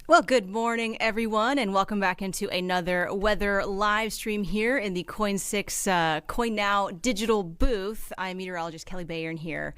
Well, good morning, everyone, and welcome back into another weather live stream here in the KOIN Now digital booth. I'm meteorologist Kelley Bayern here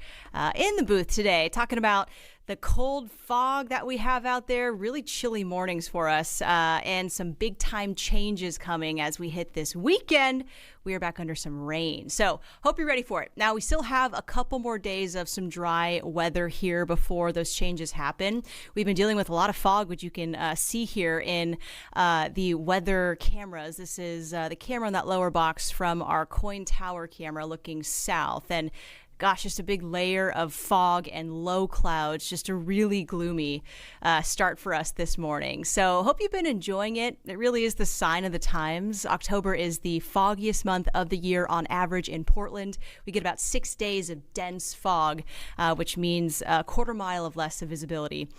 in the booth today, talking about the cold fog that we have out there, really chilly mornings for us, and some big time changes coming as we hit this weekend. We are back under some rain. So hope you're ready for it. Now, we still have a couple more days of some dry weather here before those changes happen. We've been dealing with a lot of fog, which you can see here in the weather cameras. This is the camera in that lower box from our KOIN Tower camera looking south. And gosh, just a big layer of fog and low clouds, just a really gloomy start for us this morning. So hope you've been enjoying it. It really is the sign of the times. October is the foggiest month of the year on average in Portland. We get about 6 days of dense fog, which means a quarter mile of less of visibility.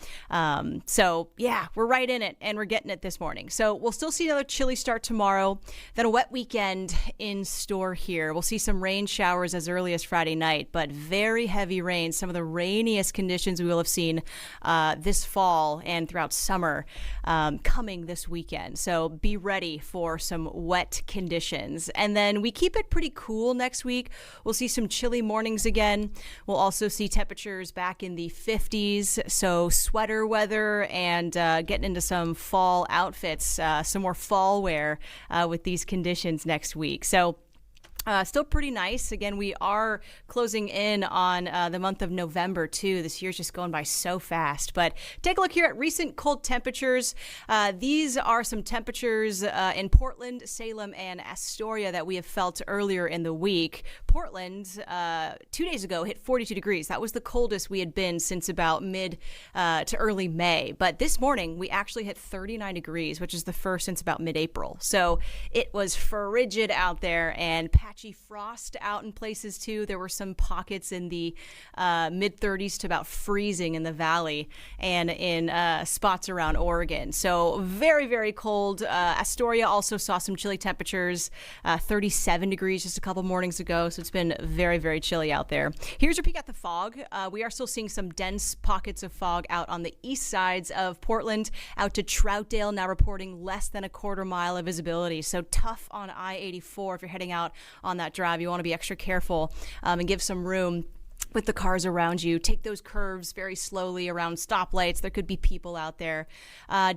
So yeah, we're right in it and we're getting it this morning. So we'll still see another chilly start tomorrow, then a wet weekend in store here. We'll see some rain showers as early as Friday night, but very heavy rain, some of the rainiest conditions we will have seen this fall and throughout summer coming this weekend. So be ready for some wet conditions. And then we keep it pretty cool next week. We'll see some chilly mornings again. We'll also see temperatures back in the 50s. So sweater weather and getting into some fall outfits, some more fall wear with these conditions next week. So still pretty nice. Again, we are closing in on the month of November, too. This year's just going by so fast. But take a look here at recent cold temperatures. These are some temperatures in Portland, Salem, and Astoria that we have felt earlier in the week. Portland, 2 days ago, hit 42 degrees. That was the coldest we had been since about mid to early May. But this morning, we actually hit 39 degrees, which is the first since about mid-April. So it was frigid out there and patchy frost out in places too. There were some pockets in the mid 30s to about freezing in the valley and in spots around Oregon. So very, very cold. Astoria also saw some chilly temperatures, 37 degrees just a couple mornings ago. So it's been very, very chilly out there. Here's a peek at the fog. We are still seeing some dense pockets of fog out on the east sides of Portland, out to Troutdale, now reporting less than a quarter mile of visibility. So tough on I-84 if you're heading out on that drive. You want to be extra careful and give some room with the cars around you. Take those curves very slowly around stoplights. There could be people out there.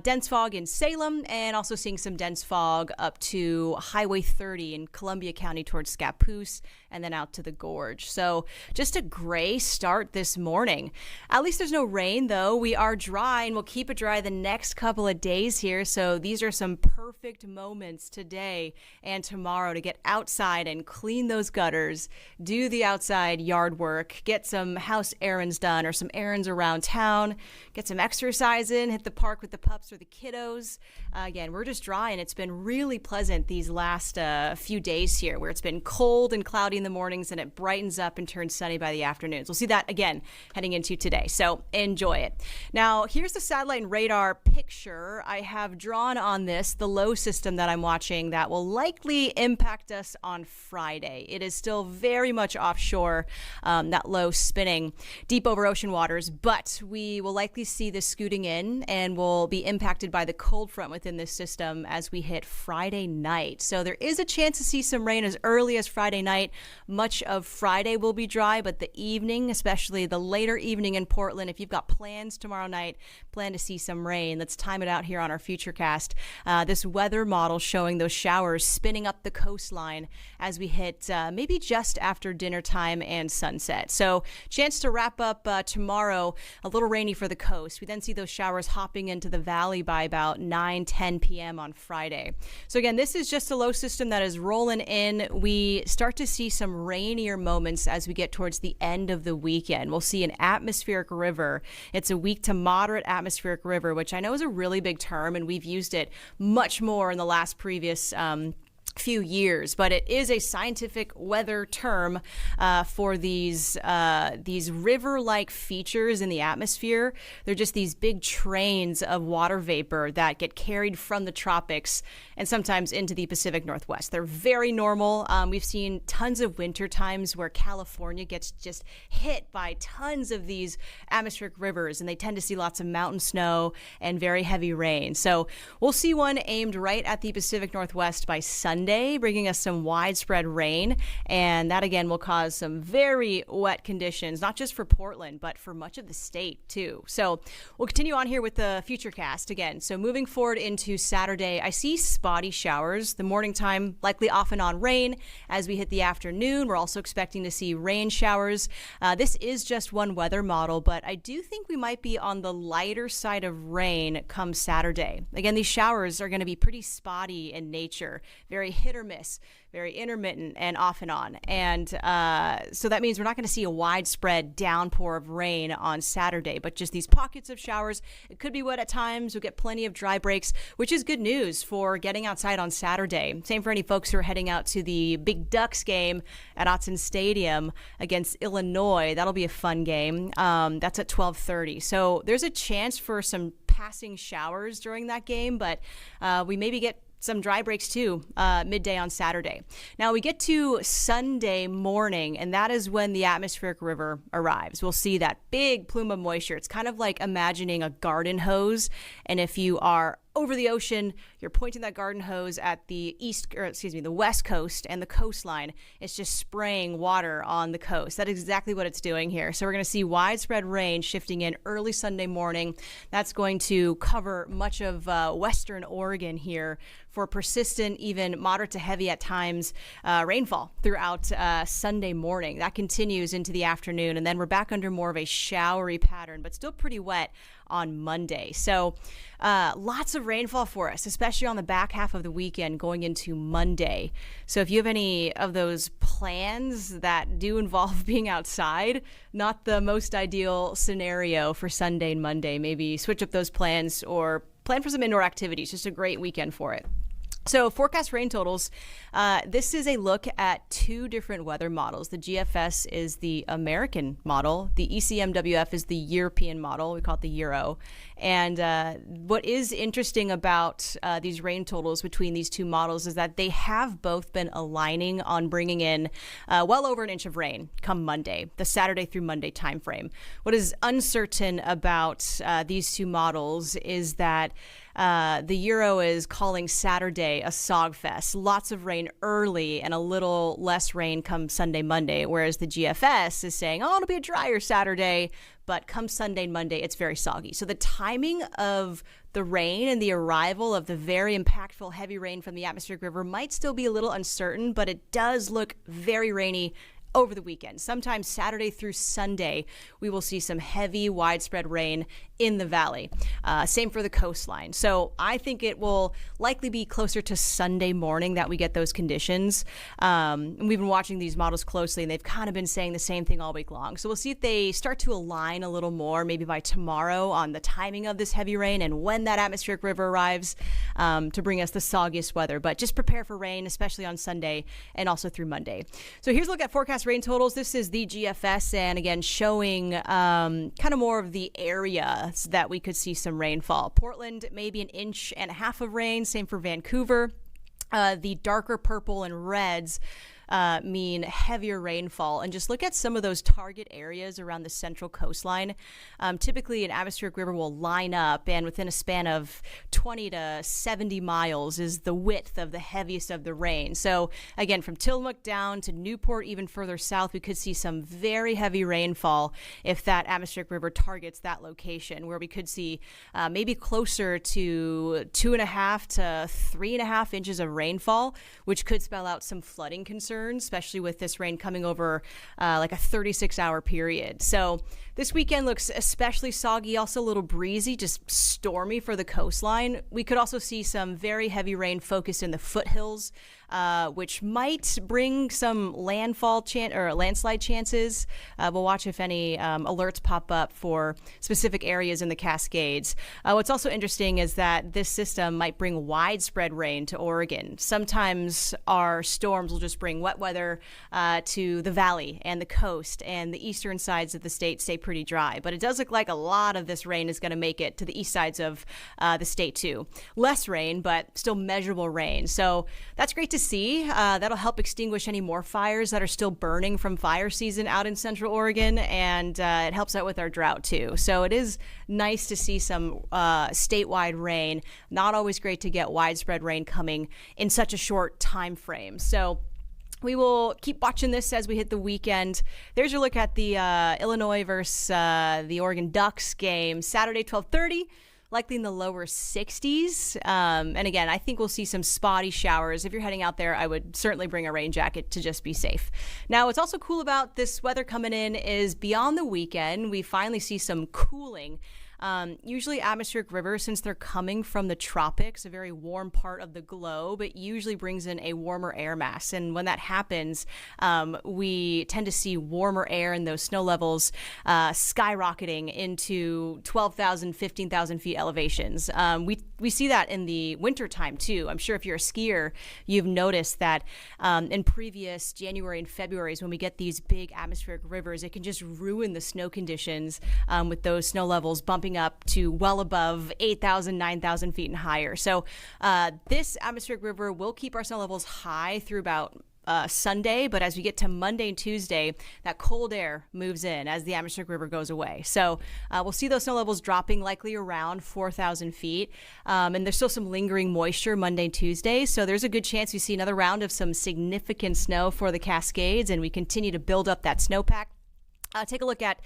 Dense fog in Salem, and also seeing some dense fog up to Highway 30 in Columbia County towards Scappoose, and then out to the Gorge. So just a gray start this morning. At least there's no rain, though. We are dry, and we'll keep it dry the next couple of days here. So these are some perfect moments today and tomorrow to get outside and clean those gutters, do the outside yard work, get some house errands done or some errands around town, get some exercise in, hit the park with the pups or the kiddos. Again, we're just dry, and it's been really pleasant these last few days here where it's been cold and cloudy in the mornings and it brightens up and turns sunny by the afternoons. We'll see that again heading into today. So enjoy it. Now, here's the satellite and radar picture. I have drawn on this the low system that I'm watching that will likely impact us on Friday. It is still very much offshore, that low spinning deep over ocean waters, but we will likely see this scooting in and will be impacted by the cold front within this system as we hit Friday night. So there is a chance to see some rain as early as Friday night. Much of Friday will be dry, but the evening, especially the later evening in Portland, if you've got plans tomorrow night, plan to see some rain. Let's time it out here on our Futurecast. This weather model showing those showers spinning up the coastline as we hit maybe just after dinner time and sunset. So chance to wrap up tomorrow, a little rainy for the coast. We then see those showers hopping into the valley by about 9-10 p.m. on Friday. So again, this is just a low system that is rolling in. We start to see some rainier moments as we get towards the end of the weekend. We'll see an atmospheric river. It's a weak to moderate atmospheric river, which I know is a really big term, and we've used it much more in the last previous few years, but it is a scientific weather term for these river-like features in the atmosphere. They're just these big trains of water vapor that get carried from the tropics and sometimes into the Pacific Northwest. They're very normal. We've seen tons of winter times where California gets just hit by tons of these atmospheric rivers, and they tend to see lots of mountain snow and very heavy rain. So we'll see one aimed right at the Pacific Northwest by Sunday, bringing us some widespread rain, and that again will cause some very wet conditions, not just for Portland, but for much of the state too. So we'll continue on here with the futurecast again. So moving forward into Saturday, I see spotty showers. The morning time, likely off and on rain. As we hit the afternoon, we're also expecting to see rain showers. This is just one weather model, but I do think we might be on the lighter side of rain come Saturday. Again, these showers are going to be pretty spotty in nature, very hit or miss, very intermittent and off and on. And so that means we're not going to see a widespread downpour of rain on Saturday, but just these pockets of showers. It could be wet at times. We'll get plenty of dry breaks, which is good news for getting outside on Saturday. Same for any folks who are heading out to the Big Ducks game at Autzen Stadium against Illinois. That'll be a fun game. That's at 12:30. So there's a chance for some passing showers during that game, but we maybe get some dry breaks too, midday on Saturday. Now we get to Sunday morning, and that is when the atmospheric river arrives. We'll see that big plume of moisture. It's kind of like imagining a garden hose, and if you are over the ocean, you're pointing that garden hose at the the west coast, and the coastline is just spraying water on the coast. That is exactly what it's doing here. So we're going to see widespread rain shifting in early Sunday morning. That's going to cover much of western Oregon here for persistent, even moderate to heavy at times, rainfall throughout Sunday morning. That continues into the afternoon, and then we're back under more of a showery pattern, but still pretty wet on Monday. So lots of rainfall for us, especially on the back half of the weekend going into Monday. So if you have any of those plans that do involve being outside, not the most ideal scenario for Sunday and Monday. Maybe switch up those plans or plan for some indoor activities. Just a great weekend for it. So forecast rain totals, this is a look at two different weather models. The GFS is the American model. The ECMWF is the European model. We call it the Euro. And what is interesting about these rain totals between these two models is that they have both been aligning on bringing in well over an inch of rain come Monday, the Saturday through Monday timeframe. What is uncertain about these two models is that the Euro is calling Saturday a SOG fest. Lots of rain early and a little less rain come Sunday, Monday, whereas the GFS is saying, oh, it'll be a drier Saturday, but come Sunday and Monday, it's very soggy. So the timing of the rain and the arrival of the very impactful heavy rain from the atmospheric river might still be a little uncertain, but it does look very rainy over the weekend. Sometime Saturday through Sunday, we will see some heavy, widespread rain in the valley. Same for the coastline. So I think it will likely be closer to Sunday morning that we get those conditions. And we've been watching these models closely, and they've kind of been saying the same thing all week long. So we'll see if they start to align a little more, maybe by tomorrow, on the timing of this heavy rain and when that atmospheric river arrives to bring us the soggiest weather. But just prepare for rain, especially on Sunday and also through Monday. So here's a look at forecast rain totals. This is the GFS, and again, showing kind of more of the area that we could see some rainfall. Portland, maybe 1.5 inches of rain. Same for Vancouver. The darker purple and reds mean heavier rainfall. And just look at some of those target areas around the central coastline. Typically, an atmospheric river will line up, and within a span of 20 to 70 miles is the width of the heaviest of the rain. So again, from Tillamook down to Newport, even further south, we could see some very heavy rainfall if that atmospheric river targets that location, where we could see maybe closer to 2.5 to 3.5 inches of rainfall, which could spell out some flooding concerns, especially with this rain coming over like a 36-hour period. So this weekend looks especially soggy, also a little breezy, just stormy for the coastline. We could also see some very heavy rain focused in the foothills which might bring some landslide chances. We'll watch if any alerts pop up for specific areas in the Cascades. What's also interesting is that this system might bring widespread rain to Oregon. Sometimes our storms will just bring wet weather to the valley and the coast, and the eastern sides of the state stay pretty dry. But it does look like a lot of this rain is going to make it to the east sides of the state too. Less rain, but still measurable rain. So that's great to see. That'll help extinguish any more fires that are still burning from fire season out in Central Oregon, and it helps out with our drought too. So it is nice to see some statewide rain. Not always great to get widespread rain coming in such a short time frame. So we will keep watching this as we hit the weekend. There's your look at the Illinois versus the Oregon Ducks game, Saturday, 12:30. Likely in the lower 60s. And again, I think we'll see some spotty showers. If you're heading out there, I would certainly bring a rain jacket to just be safe. Now, what's also cool about this weather coming in is beyond the weekend, we finally see some cooling. Usually atmospheric rivers, since they're coming from the tropics, a very warm part of the globe, it usually brings in a warmer air mass. And when that happens, we tend to see warmer air and those snow levels skyrocketing into 12,000, 15,000 feet elevations. We see that in the wintertime too. I'm sure if you're a skier, you've noticed that in previous January and Februarys, when we get these big atmospheric rivers, it can just ruin the snow conditions with those snow levels bumping up to well above 8,000, 9,000 feet and higher. So this atmospheric river will keep our snow levels high through about Sunday, but as we get to Monday and Tuesday, that cold air moves in as the atmospheric river goes away. So we'll see those snow levels dropping likely around 4,000 feet. And there's still some lingering moisture Monday and Tuesday. So there's a good chance we see another round of some significant snow for the Cascades, and we continue to build up that snowpack. Take a look at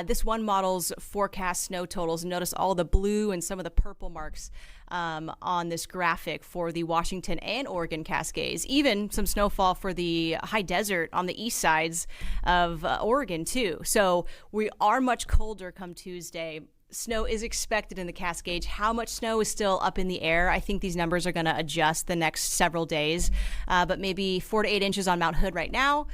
this one model's forecast snow totals and notice all the blue and some of the purple marks on this graphic for the Washington and Oregon Cascades. Even some snowfall for the high desert on the east sides of Oregon too. So we are much colder come Tuesday. Snow is expected in the Cascades. How much snow is still up in the air? I think these numbers are going to adjust the next several days, but maybe 4 to 8 inches on Mount Hood right now,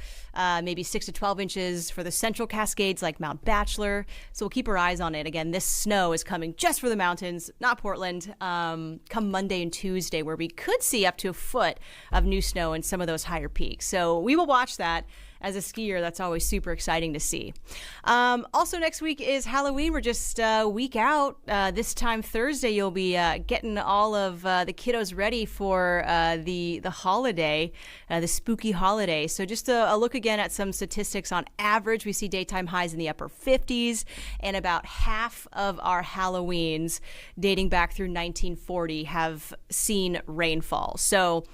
maybe 6 to 12 inches for the central Cascades like Mount Bachelor. So we'll keep our eyes on it. Again, this snow is coming just for the mountains, not Portland, come Monday and Tuesday, where we could see up to a foot of new snow in some of those higher peaks. So we will watch that. As a skier, that's always super exciting to see. Also, next week is Halloween. We're just a week out. This time Thursday, you'll be getting all of the kiddos ready for the holiday, the spooky holiday. So just a look again at some statistics. On average, we see daytime highs in the upper 50s, and about half of our Halloweens dating back through 1940 have seen rainfall. So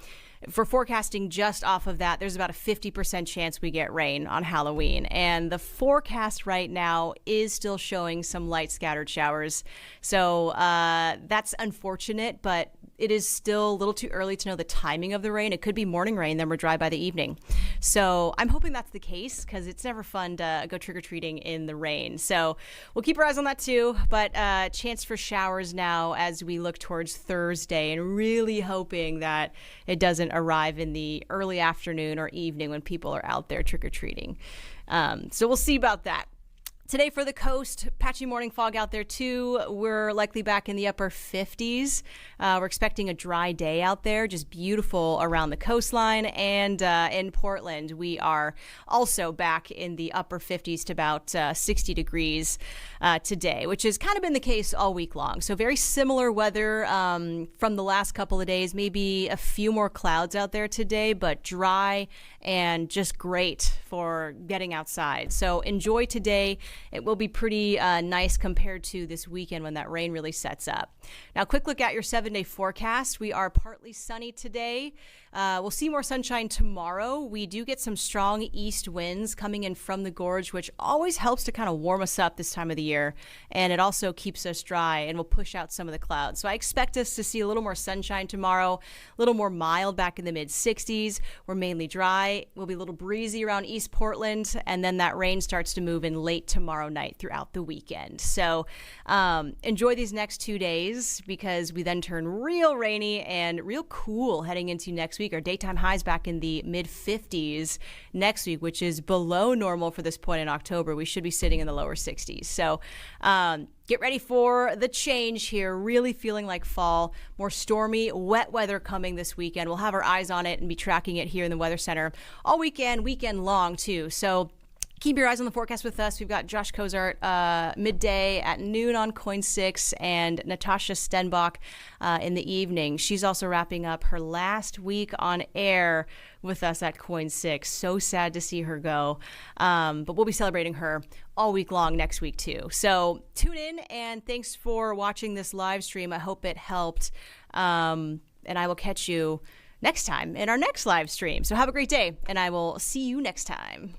for forecasting just off of that, there's about a 50% chance we get rain on Halloween. And the forecast right now is still showing some light scattered showers. So that's unfortunate, but it is still a little too early to know the timing of the rain. It could be morning rain, then we're dry by the evening. So I'm hoping that's the case, because it's never fun to go trick-or-treating in the rain. So we'll keep our eyes on that too, but chance for showers now as we look towards Thursday, and really hoping that it doesn't arrive in the early afternoon or evening when people are out there trick-or-treating. So we'll see about that. Today for the coast, patchy morning fog out there too. We're likely back in the upper 50s. We're expecting a dry day out there, just beautiful around the coastline. And in Portland, we are also back in the upper 50s to about 60 degrees today, which has kind of been the case all week long. So very similar weather from the last couple of days, maybe a few more clouds out there today, but dry and just great for getting outside. So enjoy today. It will be pretty nice compared to this weekend when that rain really sets up. Now, quick look at your 7-day forecast. We are partly sunny today. We'll see more sunshine tomorrow. We do get some strong east winds coming in from the gorge, which always helps to kind of warm us up this time of the year. And it also keeps us dry and will push out some of the clouds. So I expect us to see a little more sunshine tomorrow, a little more mild back in the mid 60s. We're mainly dry. We'll be a little breezy around East Portland. And then that rain starts to move in late tomorrow tomorrow night throughout the weekend. So enjoy these next 2 days, because we then turn real rainy and real cool heading into next week. Our daytime highs back in the mid 50s next week, which is below normal for this point in October. We should be sitting in the lower 60s. So get ready for the change here. Really feeling like fall. More stormy, wet weather coming this weekend. We'll have our eyes on it and be tracking it here in the Weather Center all weekend long too. So keep your eyes on the forecast with us. We've got Josh Kozart midday at noon on KOIN 6 and Natasha Stenbach in the evening. She's also wrapping up her last week on air with us at KOIN 6. So sad to see her go. But we'll be celebrating her all week long next week too. So tune in, and thanks for watching this live stream. I hope it helped. And I will catch you next time in our next live stream. So have a great day, and I will see you next time.